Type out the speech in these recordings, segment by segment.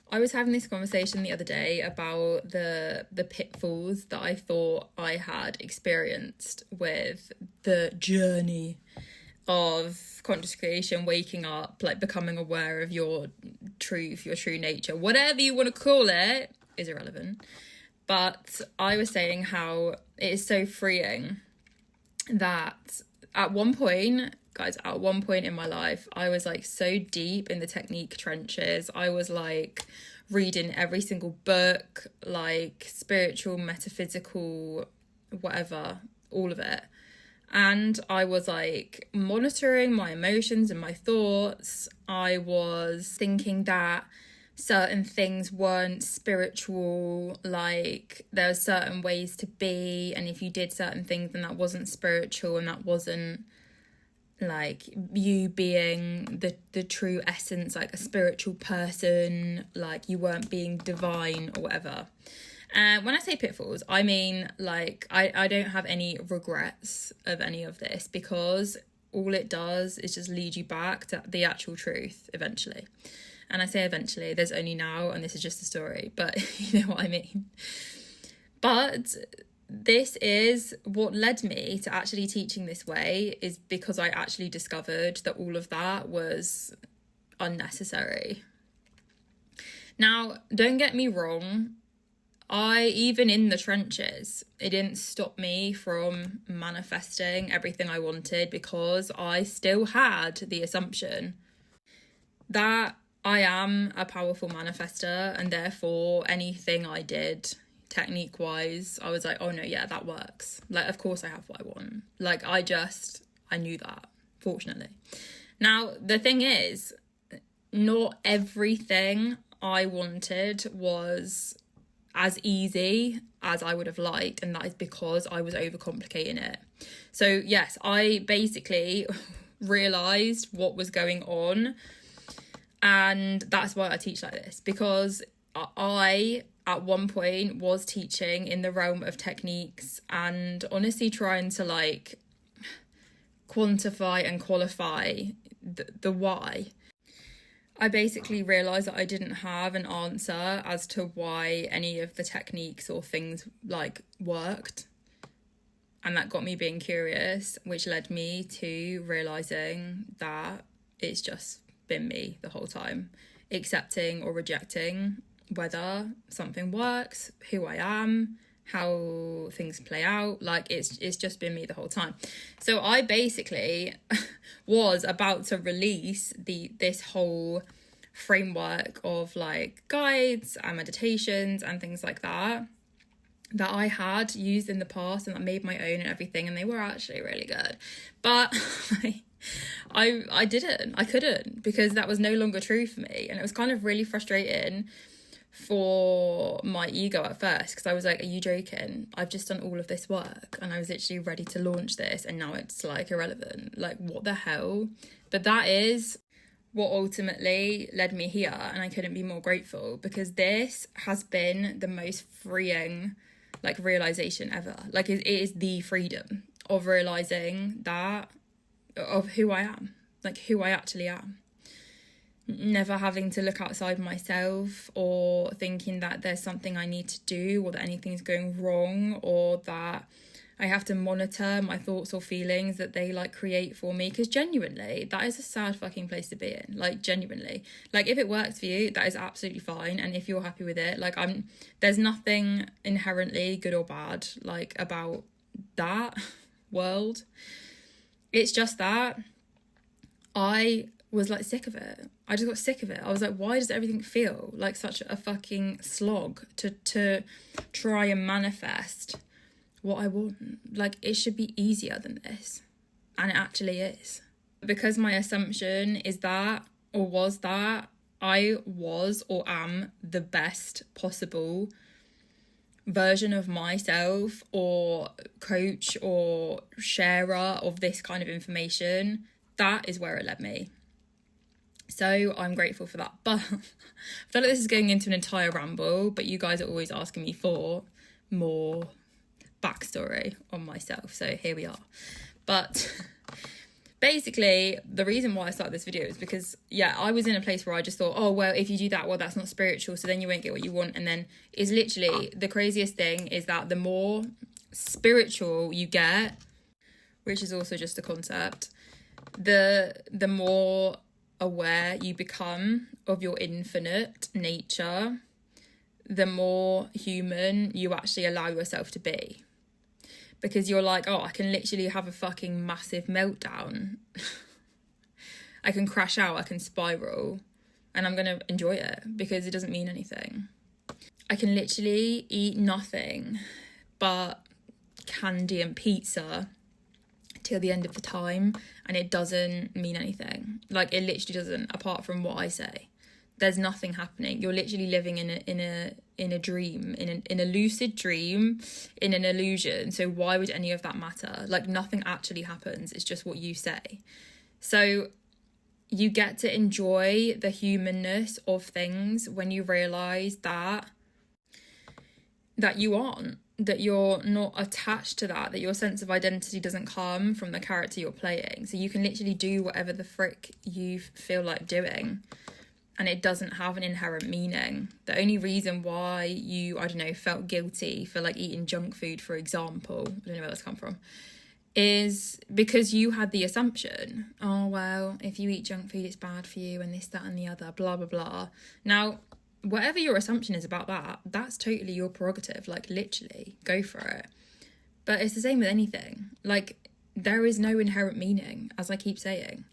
I was having this conversation the other day about the pitfalls that I thought I had experienced with the journey of conscious creation, waking up, like becoming aware of your truth, your true nature, whatever you want to call it, is irrelevant. But I was saying how it is so freeing that at one point, guys, at one point in my life, I was like so deep in the technique trenches. I was like reading every single book, like spiritual, metaphysical, whatever, all of it. And I was like monitoring my emotions and my thoughts. I was thinking that certain things weren't spiritual, like there were certain ways to be, and if you did certain things then that wasn't spiritual, and that wasn't like you being the true essence, like a spiritual person, like you weren't being divine or whatever. And when I say pitfalls, I mean like I don't have any regrets of any of this, because all it does is just lead you back to the actual truth eventually. And I say eventually, there's only now, and this is just a story, but you know what I mean. But this is what led me to actually teaching this way, is because I actually discovered that all of that was unnecessary. Now, don't get me wrong, even in the trenches, it didn't stop me from manifesting everything I wanted, because I still had the assumption that I am a powerful manifester, and therefore anything I did technique wise, I was like, oh no, yeah, that works. Like, of course I have what I want. Like, I knew that, fortunately. Now, the thing is, not everything I wanted was as easy as I would have liked, and that is because I was overcomplicating it. So yes, I basically realised what was going on, and that's why I teach like this, because I at one point was teaching in the realm of techniques and honestly trying to like quantify and qualify the why. I basically realised that I didn't have an answer as to why any of the techniques or things like worked, and that got me being curious, which led me to realising that it's just been me the whole time, accepting or rejecting whether something works, who I am, how things play out. Like it's just been me the whole time. So I basically was about to release this whole framework of like guides and meditations and things like that I had used in the past and that made my own and everything, and they were actually really good, but I couldn't, because that was no longer true for me. And it was kind of really frustrating for my ego at first, because I was like, are you joking? I've just done all of this work and I was literally ready to launch this, and now it's like irrelevant. Like, what the hell? But that is what ultimately led me here, and I couldn't be more grateful, because this has been the most freeing like realization ever. Like it is the freedom of realizing that, of who I am, like who I actually am. Never having to look outside myself, or thinking that there's something I need to do, or that anything's going wrong, or that I have to monitor my thoughts or feelings that they like create for me. Because genuinely, that is a sad fucking place to be in. Like genuinely, like if it works for you, that is absolutely fine. And if you're happy with it, like there's nothing inherently good or bad like about that world. It's just that I was like sick of it. I just got sick of it. I was like, why does everything feel like such a fucking slog to try and manifest what I want? Like, it should be easier than this. And it actually is. Because my assumption is that, or was that, I was or am the best possible version of myself, or coach or sharer of this kind of information. That is where it led me. So I'm grateful for that. But I feel like this is going into an entire ramble, but you guys are always asking me for more backstory on myself, so here we are. But basically, the reason why I started this video is because, yeah, I was in a place where I just thought, oh, well, if you do that, well, that's not spiritual, so then you won't get what you want. And then is literally the craziest thing is that the more spiritual you get, which is also just a concept, the more aware you become of your infinite nature, the more human you actually allow yourself to be. Because you're like, oh, I can literally have a fucking massive meltdown. I can crash out, I can spiral, and I'm going to enjoy it because it doesn't mean anything. I can literally eat nothing but candy and pizza till the end of the time, and it doesn't mean anything. Like, it literally doesn't, apart from what I say. There's nothing happening. You're literally living in a dream, in a lucid dream, in an illusion. So why would any of that matter? Like, nothing actually happens. It's just what you say. So you get to enjoy the humanness of things when you realise that you aren't, that you're not attached to that your sense of identity doesn't come from the character you're playing. So you can literally do whatever the frick you feel like doing, and it doesn't have an inherent meaning. The only reason why you, I don't know, felt guilty for like eating junk food, for example, I don't know where that's come from, is because you had the assumption, oh, well, if you eat junk food, it's bad for you and this, that and the other, blah, blah, blah. Now, whatever your assumption is about that, that's totally your prerogative. Like, literally, go for it. But it's the same with anything. Like, there is no inherent meaning, as I keep saying.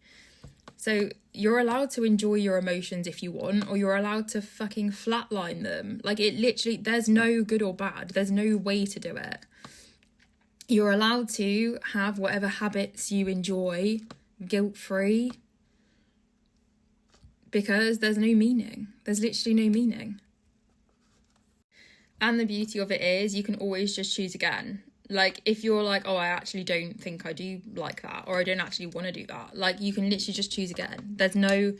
So you're allowed to enjoy your emotions if you want, or you're allowed to fucking flatline them. Like, it literally, there's no good or bad. There's no way to do it. You're allowed to have whatever habits you enjoy guilt-free, because there's no meaning. There's literally no meaning. And the beauty of it is you can always just choose again. Like, if you're like, oh, I actually don't think I do like that, or I don't actually want to do that, like, you can literally just choose again. There's no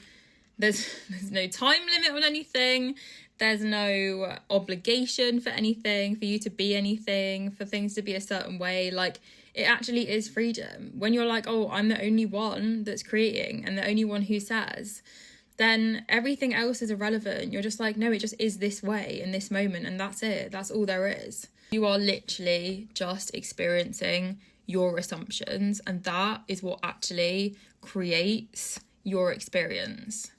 time limit on anything. There's no obligation for anything, for you to be anything, for things to be a certain way. Like, it actually is freedom. When you're like, oh, I'm the only one that's creating and the only one who says, then everything else is irrelevant. You're just like, no, it just is this way in this moment, and that's it. That's all there is. You are literally just experiencing your assumptions, and that is what actually creates your experience.